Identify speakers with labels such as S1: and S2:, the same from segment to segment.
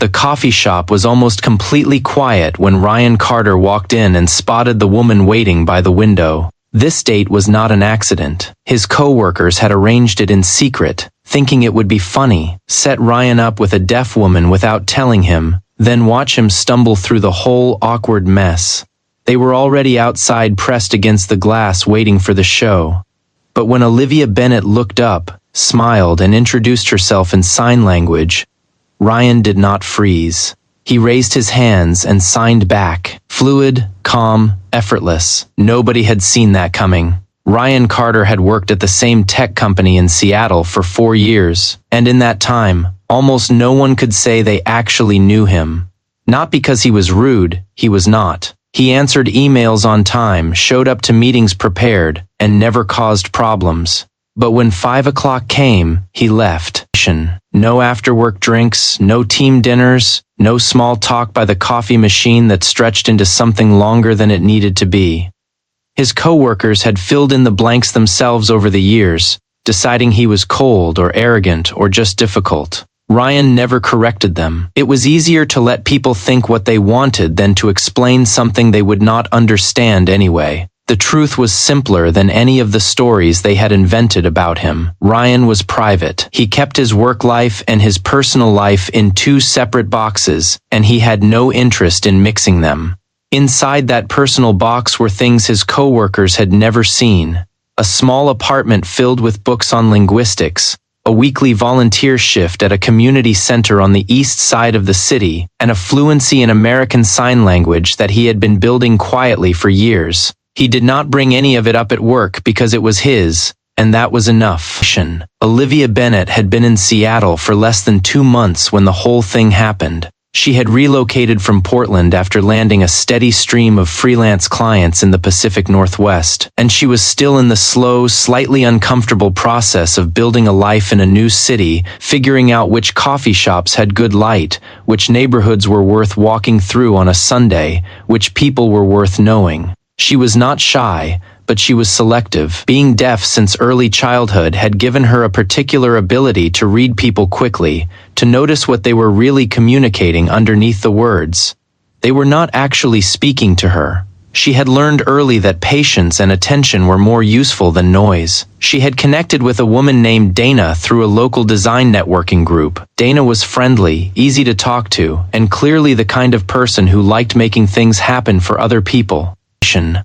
S1: The coffee shop was almost completely quiet when Ryan Carter walked in and spotted the woman waiting by the window. This date was not an accident. His coworkers had arranged it in secret, thinking it would be funny, set Ryan up with a deaf woman without telling him, then watch him stumble through the whole awkward mess. They were already outside pressed against the glass waiting for the show. But when Olivia Bennett looked up, smiled and introduced herself in sign language, Ryan did not freeze. He raised his hands and signed back, fluid, calm, effortless. Nobody had seen that coming. Ryan Carter had worked at the same tech company in Seattle for 4 years, and in that time, almost no one could say they actually knew him. Not because he was rude, he was not. He answered emails on time, showed up to meetings prepared, and never caused problems. But when 5 o'clock came, he left. No after-work drinks, no team dinners, no small talk by the coffee machine that stretched into something longer than it needed to be. His coworkers had filled in the blanks themselves over the years, deciding he was cold or arrogant or just difficult. Ryan never corrected them. It was easier to let people think what they wanted than to explain something they would not understand anyway. The truth was simpler than any of the stories they had invented about him. Ryan was private. He kept his work life and his personal life in 2 separate boxes, and he had no interest in mixing them. Inside that personal box were things his coworkers had never seen. A small apartment filled with books on linguistics, a weekly volunteer shift at a community center on the east side of the city, and a fluency in American Sign Language that he had been building quietly for years. He did not bring any of it up at work because it was his, and that was enough. Olivia Bennett had been in Seattle for less than 2 months when the whole thing happened. She had relocated from Portland after landing a steady stream of freelance clients in the Pacific Northwest, and she was still in the slow, slightly uncomfortable process of building a life in a new city, figuring out which coffee shops had good light, which neighborhoods were worth walking through on a Sunday, which people were worth knowing. She was not shy, but she was selective. Being deaf since early childhood had given her a particular ability to read people quickly, to notice what they were really communicating underneath the words. They were not actually speaking to her. She had learned early that patience and attention were more useful than noise. She had connected with a woman named Dana through a local design networking group. Dana was friendly, easy to talk to, and clearly the kind of person who liked making things happen for other people.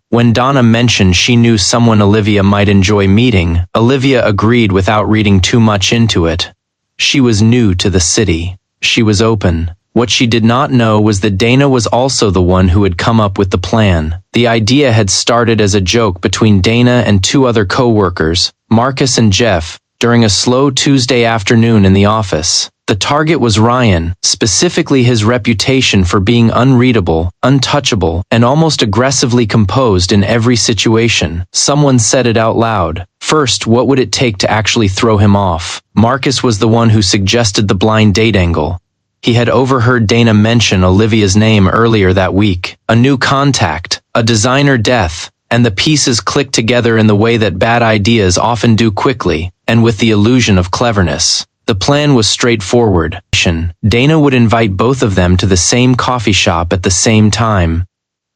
S1: When Donna mentioned she knew someone Olivia might enjoy meeting, Olivia agreed without reading too much into it. She was new to the city. She was open. What she did not know was that Dana was also the one who had come up with the plan. The idea had started as a joke between Dana and 2 other co-workers, Marcus and Jeff, during a slow Tuesday afternoon in the office. The target was Ryan, specifically his reputation for being unreadable, untouchable, and almost aggressively composed in every situation. Someone said it out loud. First, what would it take to actually throw him off? Marcus was the one who suggested the blind date angle. He had overheard Dana mention Olivia's name earlier that week. A new contact, a designer death, and the pieces clicked together in the way that bad ideas often do quickly, and with the illusion of cleverness. The plan was straightforward. Dana would invite both of them to the same coffee shop at the same time.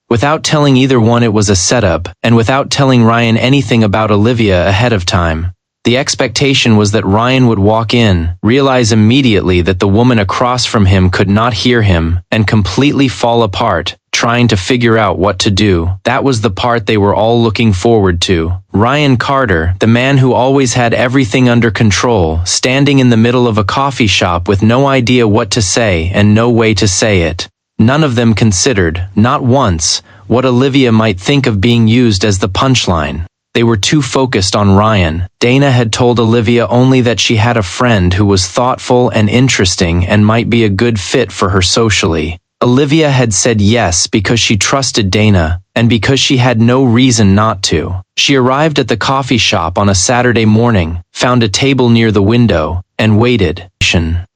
S1: Without telling either one it was a setup, and without telling Ryan anything about Olivia ahead of time. The expectation was that Ryan would walk in, realize immediately that the woman across from him could not hear him, and completely fall apart, trying to figure out what to do. That was the part they were all looking forward to. Ryan Carter, the man who always had everything under control, standing in the middle of a coffee shop with no idea what to say and no way to say it. None of them considered, not once, what Olivia might think of being used as the punchline. They were too focused on Ryan. Dana had told Olivia only that she had a friend who was thoughtful and interesting and might be a good fit for her socially. Olivia had said yes because she trusted Dana, and because she had no reason not to. She arrived at the coffee shop on a Saturday morning, found a table near the window, and waited.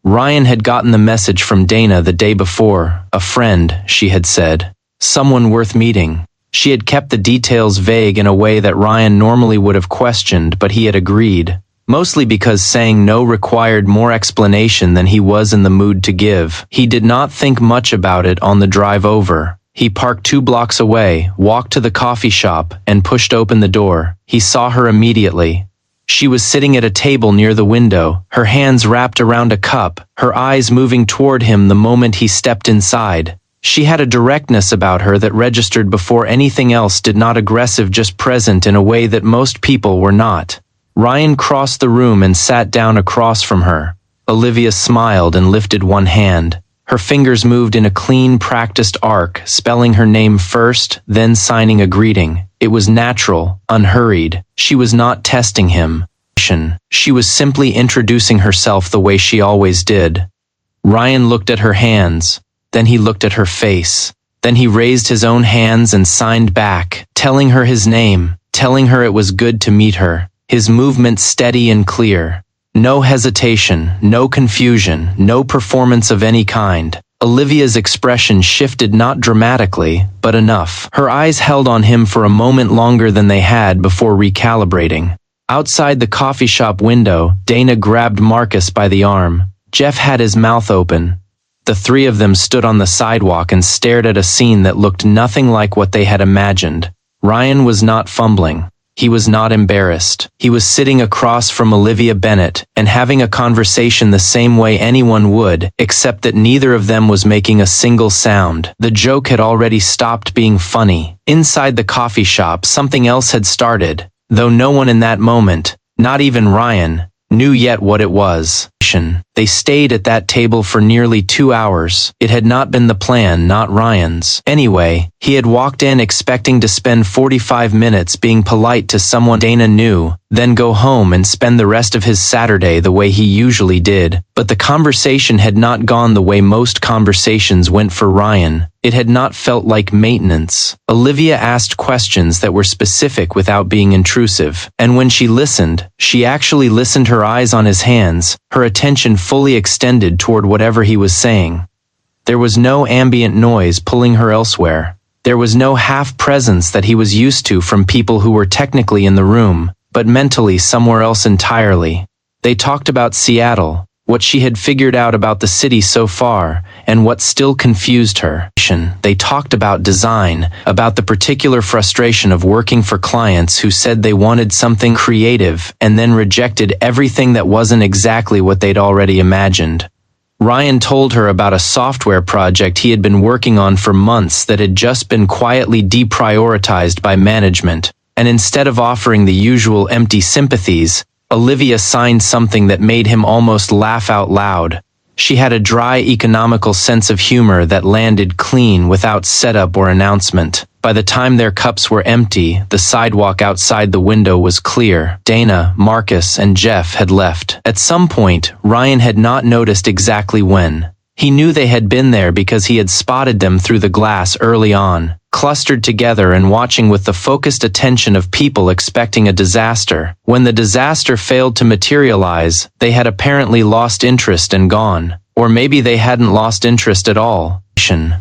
S1: Ryan had gotten the message from Dana the day before. A friend, she had said. Someone worth meeting. She had kept the details vague in a way that Ryan normally would have questioned, but he had agreed. mostly because saying no required more explanation than he was in the mood to give. He did not think much about it on the drive over. He parked 2 blocks away, walked to the coffee shop, and pushed open the door. He saw her immediately. She was sitting at a table near the window, her hands wrapped around a cup, her eyes moving toward him the moment he stepped inside. She had a directness about her that registered before anything else, did not aggressive, just present in a way that most people were not. Ryan crossed the room and sat down across from her. Olivia smiled and lifted one hand. Her fingers moved in a clean, practiced arc, spelling her name first, then signing a greeting. It was natural, unhurried. She was not testing him. She was simply introducing herself the way she always did. Ryan looked at her hands. Then he looked at her face. Then he raised his own hands and signed back, telling her his name, telling her it was good to meet her. His movement steady and clear. No hesitation, no confusion, no performance of any kind. Olivia's expression shifted not dramatically, but enough. Her eyes held on him for a moment longer than they had before recalibrating. Outside the coffee shop window, Dana grabbed Marcus by the arm. Jeff had his mouth open. The 3 of them stood on the sidewalk and stared at a scene that looked nothing like what they had imagined. Ryan was not fumbling. He was not embarrassed. He was sitting across from Olivia Bennett and having a conversation the same way anyone would, except that neither of them was making a single sound. The joke had already stopped being funny. Inside the coffee shop, something else had started, though no one in that moment, not even Ryan, knew yet what it was. They stayed at that table for nearly 2 hours. It had not been the plan, not Ryan's. Anyway, he had walked in expecting to spend 45 minutes being polite to someone Dana knew, then go home and spend the rest of his Saturday the way he usually did. But the conversation had not gone the way most conversations went for Ryan. It had not felt like maintenance. Olivia asked questions that were specific without being intrusive, and when she listened, she actually listened, her eyes on his hands, her attention fully extended toward whatever he was saying. There was no ambient noise pulling her elsewhere. There was no half-presence that he was used to from people who were technically in the room, but mentally somewhere else entirely. They talked about Seattle, what she had figured out about the city so far, and what still confused her. They talked about design, about the particular frustration of working for clients who said they wanted something creative and then rejected everything that wasn't exactly what they'd already imagined. Ryan told her about a software project he had been working on for months that had just been quietly deprioritized by management, and instead of offering the usual empty sympathies, Olivia signed something that made him almost laugh out loud. She had a dry, economical sense of humor that landed clean without setup or announcement. By the time their cups were empty, the sidewalk outside the window was clear. Dana, Marcus, and Jeff had left. At some point, Ryan had not noticed exactly when. He knew they had been there because he had spotted them through the glass early on, clustered together and watching with the focused attention of people expecting a disaster. When the disaster failed to materialize, they had apparently lost interest and gone. Or maybe they hadn't lost interest at all.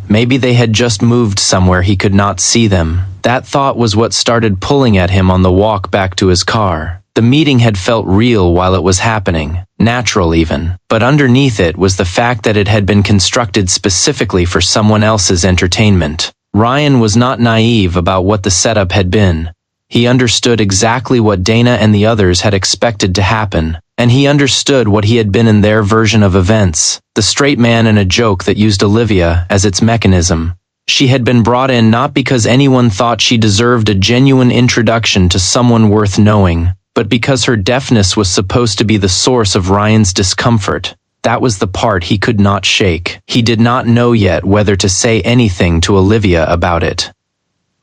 S1: Maybe they had just moved somewhere he could not see them. That thought was what started pulling at him on the walk back to his car. The meeting had felt real while it was happening, natural even, but underneath it was the fact that it had been constructed specifically for someone else's entertainment. Ryan was not naive about what the setup had been. He understood exactly what Dana and the others had expected to happen, and he understood what he had been in their version of events, the straight man in a joke that used Olivia as its mechanism. She had been brought in not because anyone thought she deserved a genuine introduction to someone worth knowing, but because her deafness was supposed to be the source of Ryan's discomfort. That was the part he could not shake. He did not know yet whether to say anything to Olivia about it.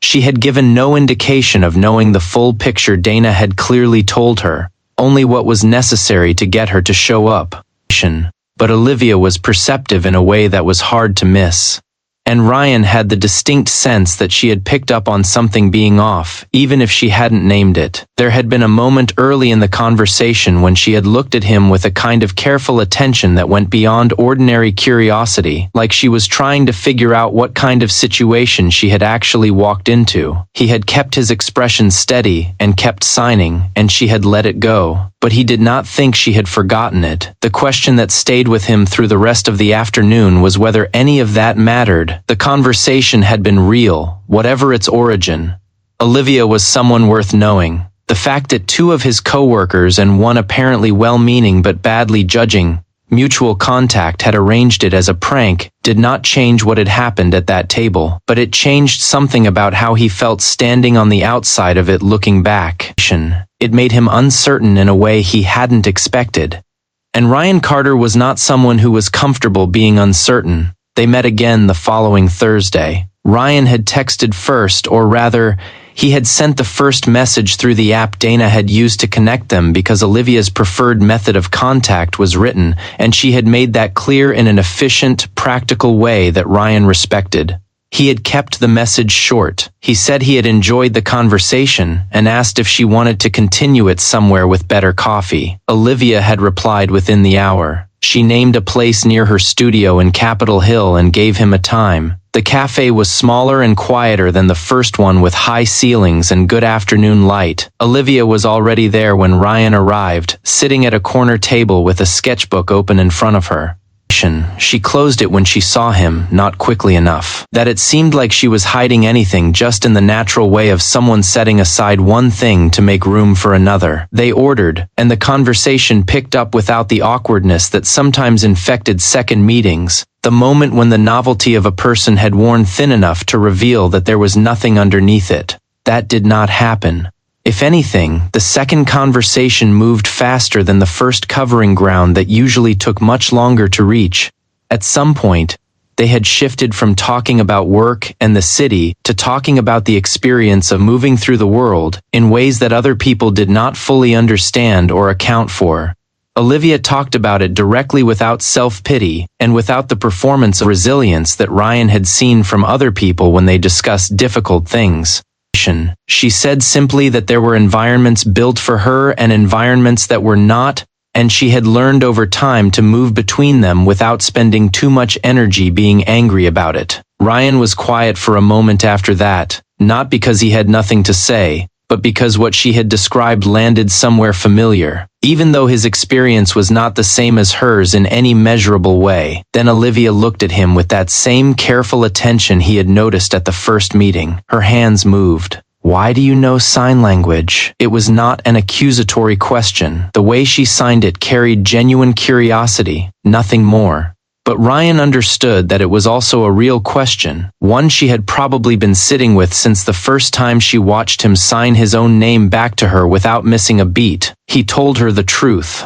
S1: She had given no indication of knowing the full picture. Dana had clearly told her, only what was necessary to get her to show up. But Olivia was perceptive in a way that was hard to miss. And Ryan had the distinct sense that she had picked up on something being off, even if she hadn't named it. There had been a moment early in the conversation when she had looked at him with a kind of careful attention that went beyond ordinary curiosity, like she was trying to figure out what kind of situation she had actually walked into. He had kept his expression steady and kept signing, and she had let it go. but he did not think she had forgotten it. The question that stayed with him through the rest of the afternoon was whether any of that mattered. The conversation had been real, whatever its origin. Olivia was someone worth knowing. The fact that two of his coworkers and one apparently well-meaning but badly judging mutual contact had arranged it as a prank did not change what had happened at that table, but it changed something about how he felt standing on the outside of it looking back. It made him uncertain in a way he hadn't expected. And Ryan Carter was not someone who was comfortable being uncertain. They met again the following Thursday. Ryan had texted first, or rather, he had sent the first message through the app Dana had used to connect them because Olivia's preferred method of contact was written, and she had made that clear in an efficient, practical way that Ryan respected. He had kept the message short. He said he had enjoyed the conversation and asked if she wanted to continue it somewhere with better coffee. Olivia had replied within the hour. She named a place near her studio in Capitol Hill and gave him a time. The cafe was smaller and quieter than the first one with high ceilings and good afternoon light. Olivia was already there when Ryan arrived, sitting at a corner table with a sketchbook open in front of her. She closed it when she saw him, not quickly enough. That it seemed like she was hiding anything just in the natural way of someone setting aside one thing to make room for another. They ordered, and the conversation picked up without the awkwardness that sometimes infected second meetings. The moment when the novelty of a person had worn thin enough to reveal that there was nothing underneath it. That did not happen. If anything, the second conversation moved faster than the first, covering ground that usually took much longer to reach. At some point, they had shifted from talking about work and the city to talking about the experience of moving through the world in ways that other people did not fully understand or account for. Olivia talked about it directly, without self-pity and without the performance of resilience that Ryan had seen from other people when they discussed difficult things. She said simply that there were environments built for her and environments that were not, and she had learned over time to move between them without spending too much energy being angry about it. Ryan was quiet for a moment after that, not because he had nothing to say, but because what she had described landed somewhere familiar, even though his experience was not the same as hers in any measurable way. Then Olivia looked at him with that same careful attention he had noticed at the first meeting. Her hands moved. "Why do you know sign language?" It was not an accusatory question. The way she signed it carried genuine curiosity, nothing more. But Ryan understood that it was also a real question, one she had probably been sitting with since the first time she watched him sign his own name back to her without missing a beat. He told her the truth.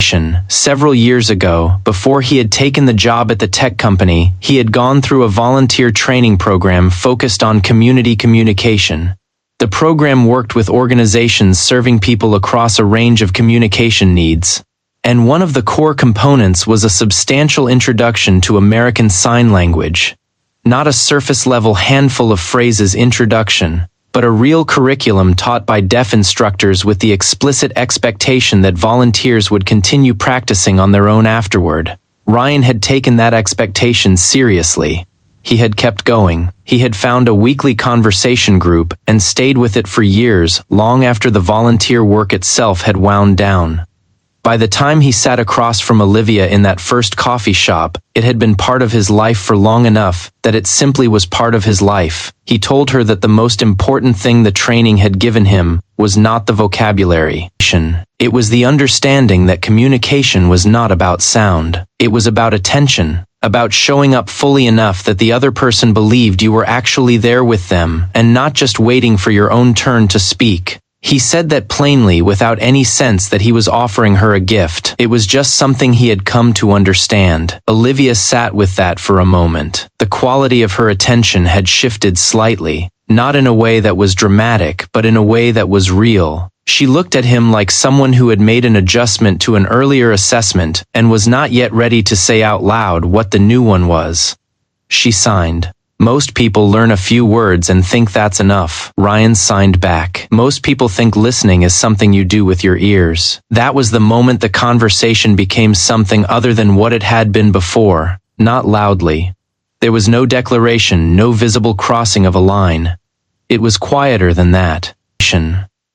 S1: Several years ago, before he had taken the job at the tech company, he had gone through a volunteer training program focused on community communication. The program worked with organizations serving people across a range of communication needs. And one of the core components was a substantial introduction to American Sign Language. Not a surface-level handful of phrases introduction, but a real curriculum taught by deaf instructors with the explicit expectation that volunteers would continue practicing on their own afterward. Ryan had taken that expectation seriously. He had kept going. He had found a weekly conversation group and stayed with it for years, long after the volunteer work itself had wound down. By the time he sat across from Olivia in that first coffee shop, it had been part of his life for long enough that it simply was part of his life. He told her that the most important thing the training had given him was not the vocabulary. It was the understanding that communication was not about sound. It was about attention, about showing up fully enough that the other person believed you were actually there with them and not just waiting for your own turn to speak. He said that plainly, without any sense that he was offering her a gift. It was just something he had come to understand. Olivia sat with that for a moment. The quality of her attention had shifted slightly, not in a way that was dramatic, but in a way that was real. She looked at him like someone who had made an adjustment to an earlier assessment and was not yet ready to say out loud what the new one was. She signed. "Most people learn a few words and think that's enough." Ryan signed back. "Most people think listening is something you do with your ears." That was the moment the conversation became something other than what it had been before, not loudly. There was no declaration, no visible crossing of a line. It was quieter than that.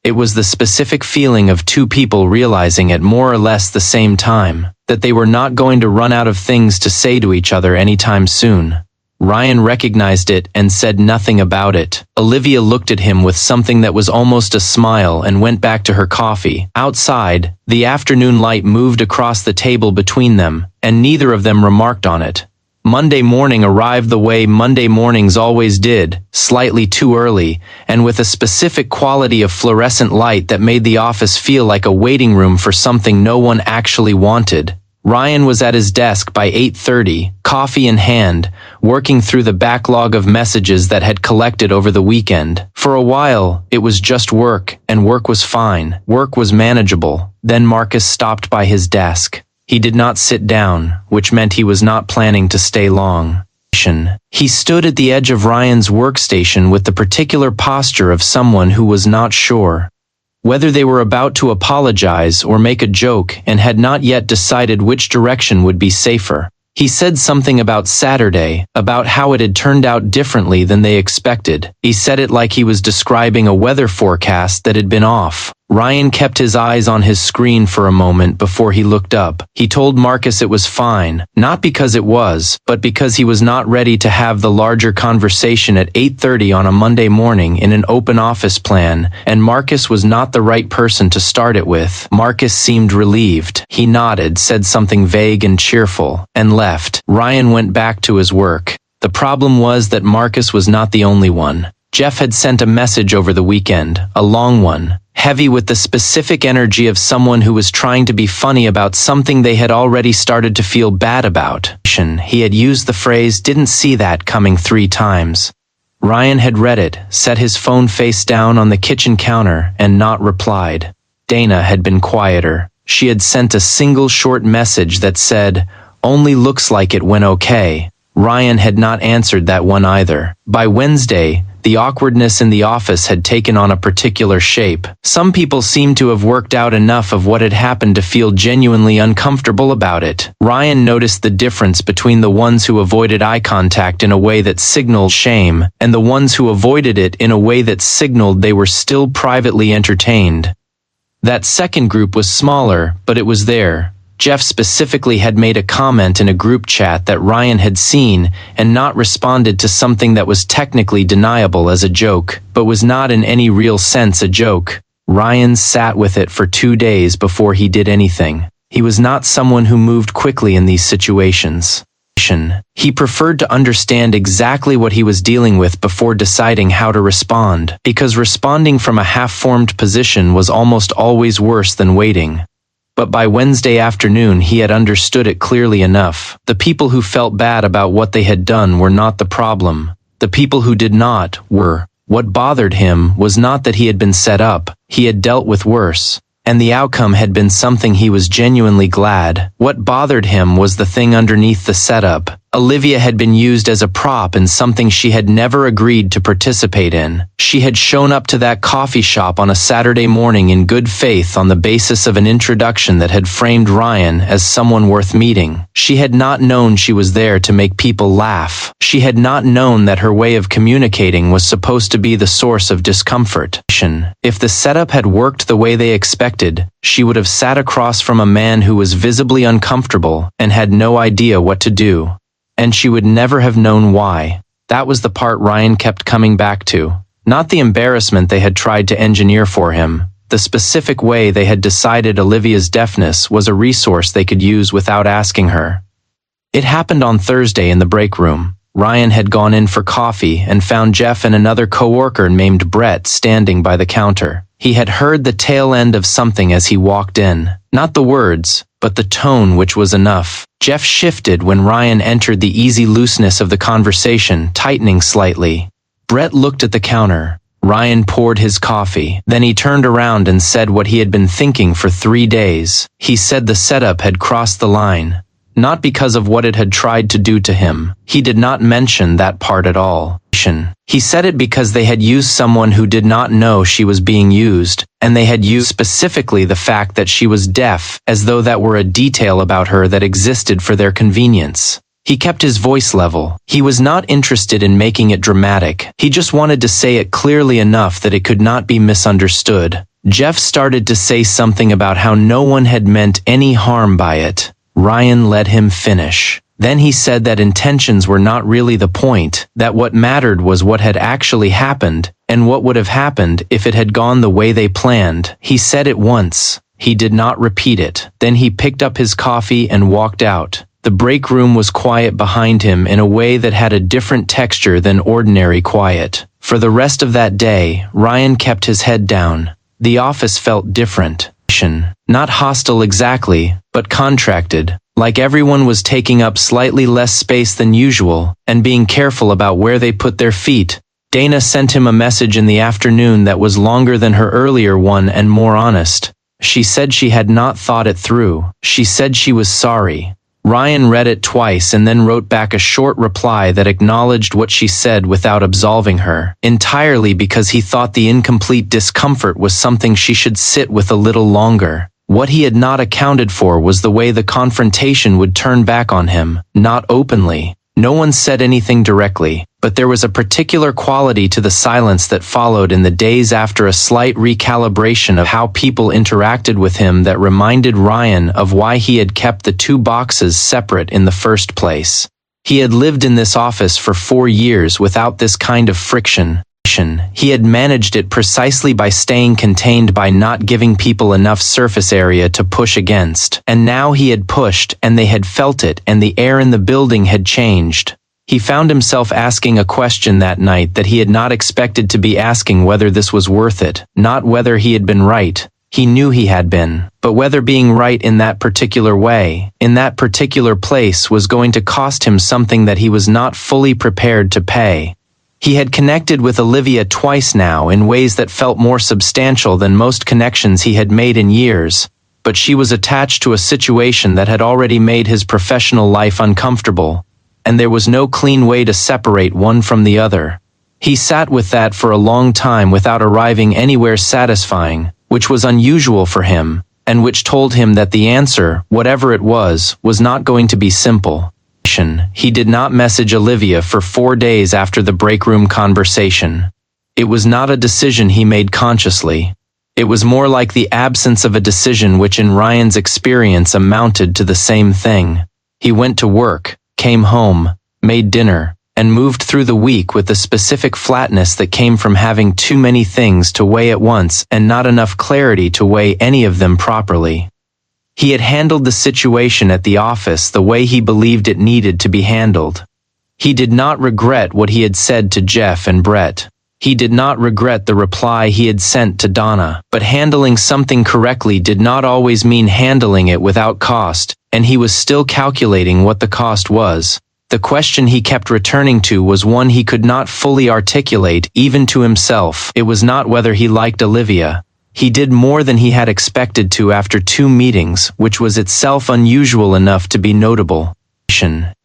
S1: It was the specific feeling of two people realizing at more or less the same time that they were not going to run out of things to say to each other anytime soon. Ryan recognized it and said nothing about it. Olivia looked at him with something that was almost a smile and went back to her coffee. Outside, the afternoon light moved across the table between them, and neither of them remarked on it. Monday morning arrived the way Monday mornings always did, slightly too early, and with a specific quality of fluorescent light that made the office feel like a waiting room for something no one actually wanted. Ryan was at his desk by 8:30, coffee in hand, working through the backlog of messages that had collected over the weekend. For a while, it was just work, and work was fine. Work was manageable. Then Marcus stopped by his desk. He did not sit down, which meant he was not planning to stay long. He stood at the edge of Ryan's workstation with the particular posture of someone who was not sure whether they were about to apologize or make a joke and had not yet decided which direction would be safer. He said something about Saturday, about how it had turned out differently than they expected. He said it like he was describing a weather forecast that had been off. Ryan kept his eyes on his screen for a moment before he looked up. He told Marcus it was fine, not because it was, but because he was not ready to have the larger conversation at 8:30 on a Monday morning in an open office plan, and Marcus was not the right person to start it with. Marcus seemed relieved. He nodded, said something vague and cheerful, and left. Ryan went back to his work. The problem was that Marcus was not the only one. Jeff had sent a message over the weekend, a long one, heavy with the specific energy of someone who was trying to be funny about something they had already started to feel bad about. He had used the phrase "didn't see that coming" 3 times. Ryan had read it, set his phone face down on the kitchen counter, and not replied. Dana had been quieter. She had sent a single short message that said, "Only looks like it went okay." Ryan had not answered that one either. By Wednesday, the awkwardness in the office had taken on a particular shape. Some people seemed to have worked out enough of what had happened to feel genuinely uncomfortable about it. Ryan noticed the difference between the ones who avoided eye contact in a way that signaled shame, and the ones who avoided it in a way that signaled they were still privately entertained. That second group was smaller, but it was there. Jeff specifically had made a comment in a group chat that Ryan had seen and not responded to something that was technically deniable as a joke, but was not in any real sense a joke. Ryan sat with it for 2 days before he did anything. He was not someone who moved quickly in these situations. He preferred to understand exactly what he was dealing with before deciding how to respond, because responding from a half-formed position was almost always worse than waiting. But by Wednesday afternoon he had understood it clearly enough. The people who felt bad about what they had done were not the problem. The people who did not were. What bothered him was not that he had been set up, he had dealt with worse, and the outcome had been something he was genuinely glad. What bothered him was the thing underneath the setup. Olivia had been used as a prop in something she had never agreed to participate in. She had shown up to that coffee shop on a Saturday morning in good faith on the basis of an introduction that had framed Ryan as someone worth meeting. She had not known she was there to make people laugh. She had not known that her way of communicating was supposed to be the source of discomfort. If the setup had worked the way they expected, she would have sat across from a man who was visibly uncomfortable and had no idea what to do. And she would never have known why. That was the part Ryan kept coming back to. Not the embarrassment they had tried to engineer for him. The specific way they had decided Olivia's deafness was a resource they could use without asking her. It happened on Thursday in the break room. Ryan had gone in for coffee and found Jeff and another coworker named Brett standing by the counter. He had heard the tail end of something as he walked in. Not the words, but the tone, which was enough. Jeff shifted when Ryan entered, the easy looseness of the conversation tightening slightly. Brett looked at the counter. Ryan poured his coffee. Then he turned around and said what he had been thinking for 3 days. He said the setup had crossed the line. Not because of what it had tried to do to him. He did not mention that part at all. He said it because they had used someone who did not know she was being used, and they had used specifically the fact that she was deaf, as though that were a detail about her that existed for their convenience. He kept his voice level. He was not interested in making it dramatic. He just wanted to say it clearly enough that it could not be misunderstood. Jeff started to say something about how no one had meant any harm by it. Ryan let him finish. Then he said that intentions were not really the point, that what mattered was what had actually happened, and what would have happened if it had gone the way they planned. He said it once. He did not repeat it. Then he picked up his coffee and walked out. The break room was quiet behind him in a way that had a different texture than ordinary quiet. For the rest of that day, Ryan kept his head down. The office felt different. Not hostile exactly, but contracted, like everyone was taking up slightly less space than usual, and being careful about where they put their feet. Dana sent him a message in the afternoon that was longer than her earlier one and more honest. She said she had not thought it through. She said she was sorry. Ryan read it twice and then wrote back a short reply that acknowledged what she said without absolving her, entirely because he thought the incomplete discomfort was something she should sit with a little longer. What he had not accounted for was the way the confrontation would turn back on him, not openly. No one said anything directly, but there was a particular quality to the silence that followed in the days after a slight recalibration of how people interacted with him that reminded Ryan of why he had kept the two boxes separate in the first place. He had lived in this office for 4 years without this kind of friction. He had managed it precisely by staying contained, by not giving people enough surface area to push against. And now he had pushed, and they had felt it, and the air in the building had changed. He found himself asking a question that night that he had not expected to be asking: whether this was worth it, not whether he had been right. He knew he had been, but whether being right in that particular way, in that particular place, was going to cost him something that he was not fully prepared to pay. He had connected with Olivia twice now in ways that felt more substantial than most connections he had made in years, but she was attached to a situation that had already made his professional life uncomfortable, and there was no clean way to separate one from the other. He sat with that for a long time without arriving anywhere satisfying, which was unusual for him, and which told him that the answer, whatever it was not going to be simple. He did not message Olivia for 4 days after the break room conversation. It was not a decision he made consciously. It was more like the absence of a decision, which in Ryan's experience amounted to the same thing. He went to work, came home, made dinner, and moved through the week with the specific flatness that came from having too many things to weigh at once and not enough clarity to weigh any of them properly. He had handled the situation at the office the way he believed it needed to be handled. He did not regret what he had said to Jeff and Brett. He did not regret the reply he had sent to Donna, but handling something correctly did not always mean handling it without cost, and he was still calculating what the cost was. The question he kept returning to was one he could not fully articulate even to himself. It was not whether he liked Olivia. He did more than he had expected to after 2 meetings, which was itself unusual enough to be notable.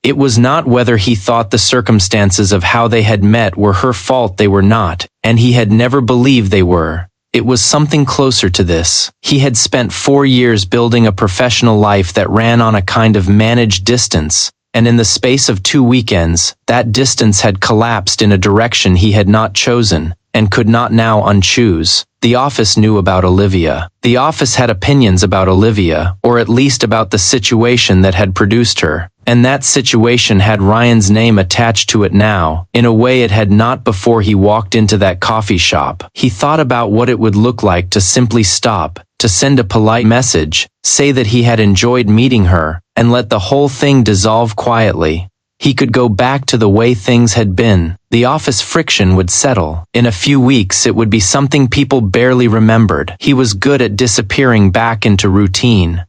S1: It was not whether he thought the circumstances of how they had met were her fault. They were not, and he had never believed they were. It was something closer to this. He had spent 4 years building a professional life that ran on a kind of managed distance, and in the space of 2 weekends, that distance had collapsed in a direction he had not chosen, and could not now unchoose. The office knew about Olivia. The office had opinions about Olivia, or at least about the situation that had produced her, and that situation had Ryan's name attached to it now, in a way it had not before he walked into that coffee shop. He thought about what it would look like to simply stop, to send a polite message, say that he had enjoyed meeting her, and let the whole thing dissolve quietly. He could go back to the way things had been. The office friction would settle. In a few weeks it would be something people barely remembered. He was good at disappearing back into routine.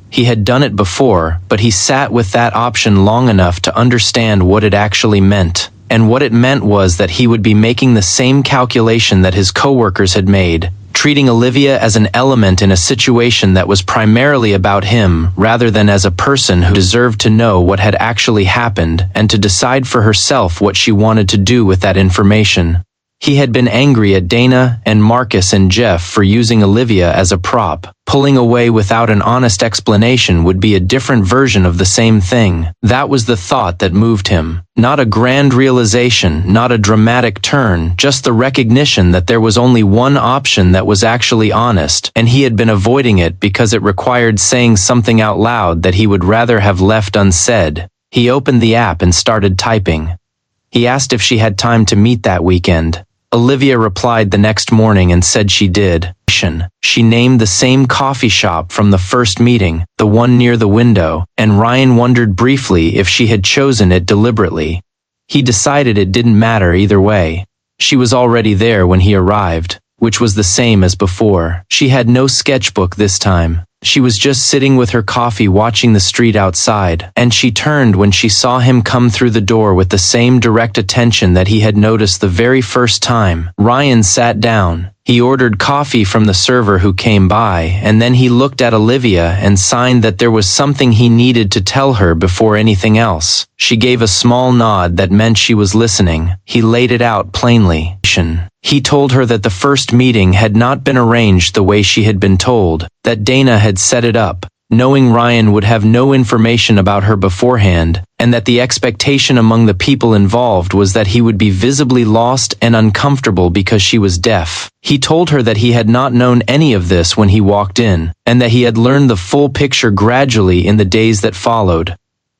S1: He had done it before, but he sat with that option long enough to understand what it actually meant. And what it meant was that he would be making the same calculation that his coworkers had made, treating Olivia as an element in a situation that was primarily about him, rather than as a person who deserved to know what had actually happened and to decide for herself what she wanted to do with that information. He had been angry at Dana and Marcus and Jeff for using Olivia as a prop. Pulling away without an honest explanation would be a different version of the same thing. That was the thought that moved him. Not a grand realization, not a dramatic turn, just the recognition that there was only one option that was actually honest, and he had been avoiding it because it required saying something out loud that he would rather have left unsaid. He opened the app and started typing. He asked if she had time to meet that weekend. Olivia replied the next morning and said she did. She named the same coffee shop from the first meeting, the one near the window, and Ryan wondered briefly if she had chosen it deliberately. He decided it didn't matter either way. She was already there when he arrived, which was the same as before. She had no sketchbook this time. She was just sitting with her coffee watching the street outside, and she turned when she saw him come through the door with the same direct attention that he had noticed the very first time. Ryan sat down. He ordered coffee from the server who came by, and then he looked at Olivia and signed that there was something he needed to tell her before anything else. She gave a small nod that meant she was listening. He laid it out plainly. He told her that the first meeting had not been arranged the way she had been told, that Dana had set it up, knowing Ryan would have no information about her beforehand, and that the expectation among the people involved was that he would be visibly lost and uncomfortable because she was deaf. He told her that he had not known any of this when he walked in, and that he had learned the full picture gradually in the days that followed.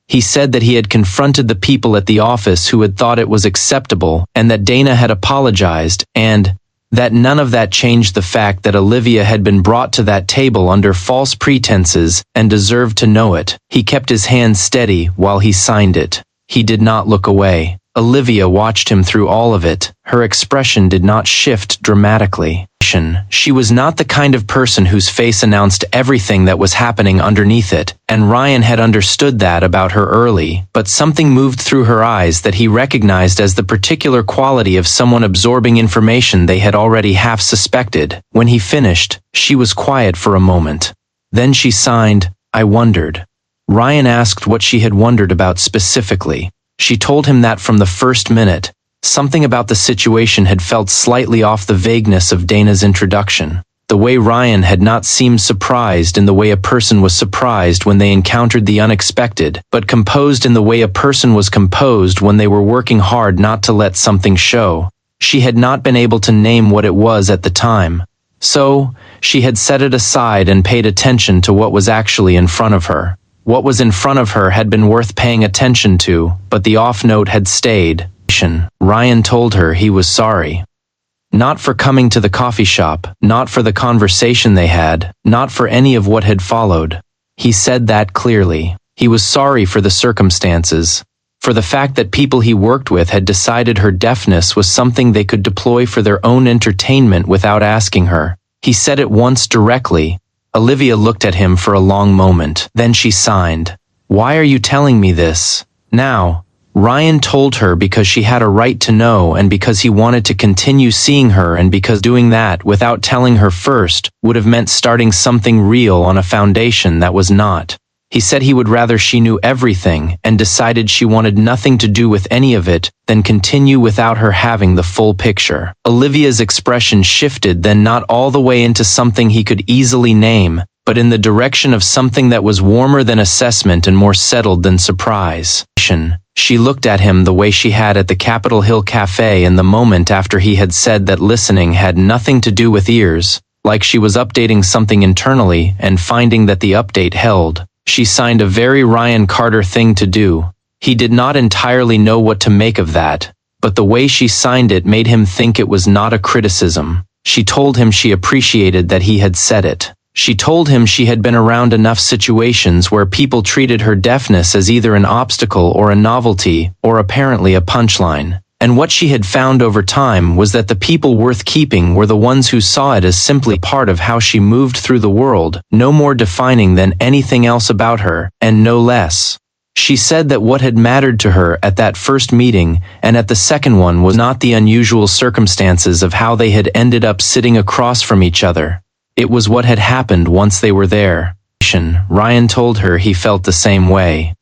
S1: He said that he had confronted the people at the office who had thought it was acceptable, and that Dana had apologized, and that none of that changed the fact that Olivia had been brought to that table under false pretenses and deserved to know it. He kept his hand steady while he signed it. He did not look away. Olivia watched him through all of it. Her expression did not shift dramatically. She was not the kind of person whose face announced everything that was happening underneath it, and Ryan had understood that about her early, but something moved through her eyes that he recognized as the particular quality of someone absorbing information they had already half suspected. When he finished, she was quiet for a moment. Then she signed, "I wondered." Ryan asked what she had wondered about specifically. She told him that from the first minute, something about the situation had felt slightly off the vagueness of Dana's introduction. The way Ryan had not seemed surprised in the way a person was surprised when they encountered the unexpected, but composed in the way a person was composed when they were working hard not to let something show. She had not been able to name what it was at the time. So, she had set it aside and paid attention to what was actually in front of her. What was in front of her had been worth paying attention to, but the off note had stayed. Ryan told her he was sorry. Not for coming to the coffee shop, not for the conversation they had, not for any of what had followed. He said that clearly. He was sorry for the circumstances, for the fact that people he worked with had decided her deafness was something they could deploy for their own entertainment without asking her. He said it once directly. Olivia looked at him for a long moment. Then she signed. "Why are you telling me this now?" Ryan told her because she had a right to know, and because he wanted to continue seeing her, and because doing that without telling her first would have meant starting something real on a foundation that was not. He said he would rather she knew everything and decided she wanted nothing to do with any of it than continue without her having the full picture. Olivia's expression shifted, then not all the way into something he could easily name, but in the direction of something that was warmer than assessment and more settled than surprise. She looked at him the way she had at the Capitol Hill Cafe in the moment after he had said that listening had nothing to do with ears, like she was updating something internally and finding that the update held. She signed a very Ryan Carter thing to do. He did not entirely know what to make of that, but the way she signed it made him think it was not a criticism. She told him she appreciated that he had said it. She told him she had been around enough situations where people treated her deafness as either an obstacle or a novelty, or apparently a punchline. And what she had found over time was that the people worth keeping were the ones who saw it as simply part of how she moved through the world, no more defining than anything else about her, and no less. She said that what had mattered to her at that first meeting and at the second one was not the unusual circumstances of how they had ended up sitting across from each other. It was what had happened once they were there. Ryan told her he felt the same way.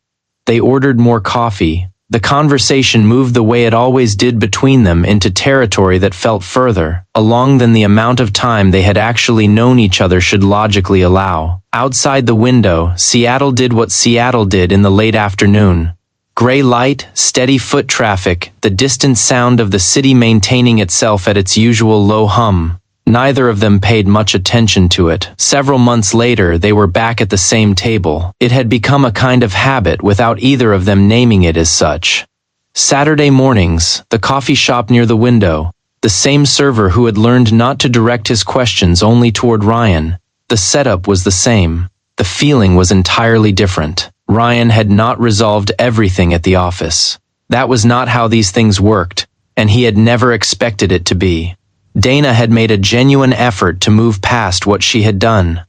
S1: They ordered more coffee. The conversation moved the way it always did between them into territory that felt further along than the amount of time they had actually known each other should logically allow. Outside the window, Seattle did what Seattle did in the late afternoon. Gray light, steady foot traffic, the distant sound of the city maintaining itself at its usual low hum. Neither of them paid much attention to it. Several months later, they were back at the same table. It had become a kind of habit without either of them naming it as such. Saturday mornings, the coffee shop near the window, the same server who had learned not to direct his questions only toward Ryan. The setup was the same. The feeling was entirely different. Ryan had not resolved everything at the office. That was not how these things worked, and he had never expected it to be. Dana had made a genuine effort to move past what she had done,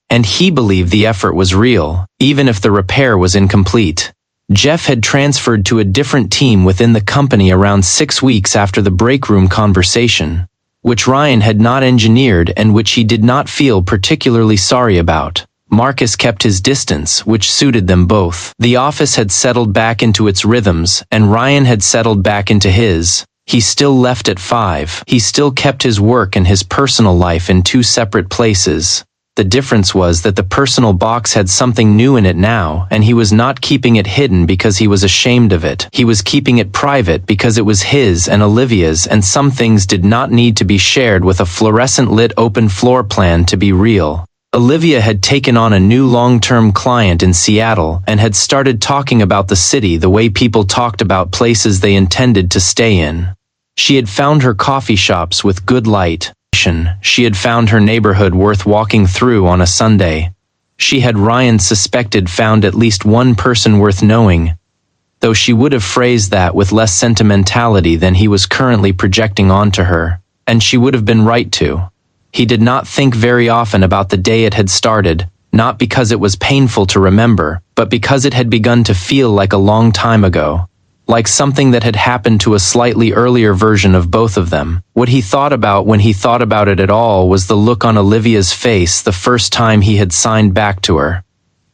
S1: and he believed the effort was real, even if the repair was incomplete. Jeff had transferred to a different team within the company around 6 weeks after the break room conversation, which Ryan had not engineered and which he did not feel particularly sorry about. Marcus kept his distance, which suited them both. The office had settled back into its rhythms, and Ryan had settled back into his. He still left at 5. He still kept his work and his personal life in 2 separate places. The difference was that the personal box had something new in it now, and he was not keeping it hidden because he was ashamed of it. He was keeping it private because it was his and Olivia's, and some things did not need to be shared with a fluorescent-lit open floor plan to be real. Olivia had taken on a new long-term client in Seattle and had started talking about the city the way people talked about places they intended to stay in. She had found her coffee shops with good light. She had found her neighborhood worth walking through on a Sunday. She had, Ryan suspected, found at least one person worth knowing, though she would have phrased that with less sentimentality than he was currently projecting onto her, and she would have been right to. He did not think very often about the day it had started, not because it was painful to remember, but because it had begun to feel like a long time ago. Like something that had happened to a slightly earlier version of both of them. What he thought about when he thought about it at all was the look on Olivia's face the first time he had signed back to her.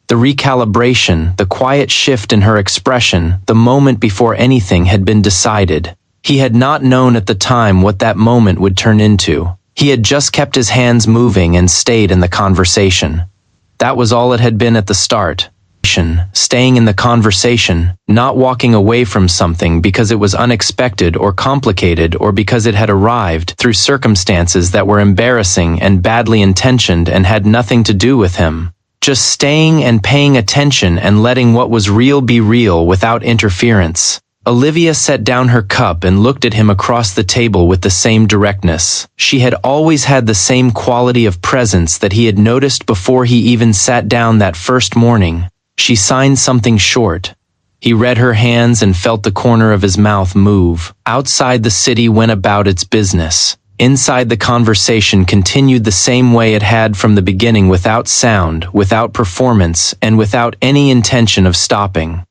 S1: The recalibration, the quiet shift in her expression, the moment before anything had been decided. He had not known at the time what that moment would turn into. He had just kept his hands moving and stayed in the conversation. That was all it had been at the start. Staying in the conversation, not walking away from something because it was unexpected or complicated or because it had arrived through circumstances that were embarrassing and badly intentioned and had nothing to do with him. Just staying and paying attention and letting what was real be real without interference. Olivia set down her cup and looked at him across the table with the same directness. She had always had the same quality of presence that he had noticed before he even sat down that first morning. She signed something short. He read her hands and felt the corner of his mouth move. Outside, the city went about its business. Inside, the conversation continued the same way it had from the beginning, without sound, without performance, and without any intention of stopping.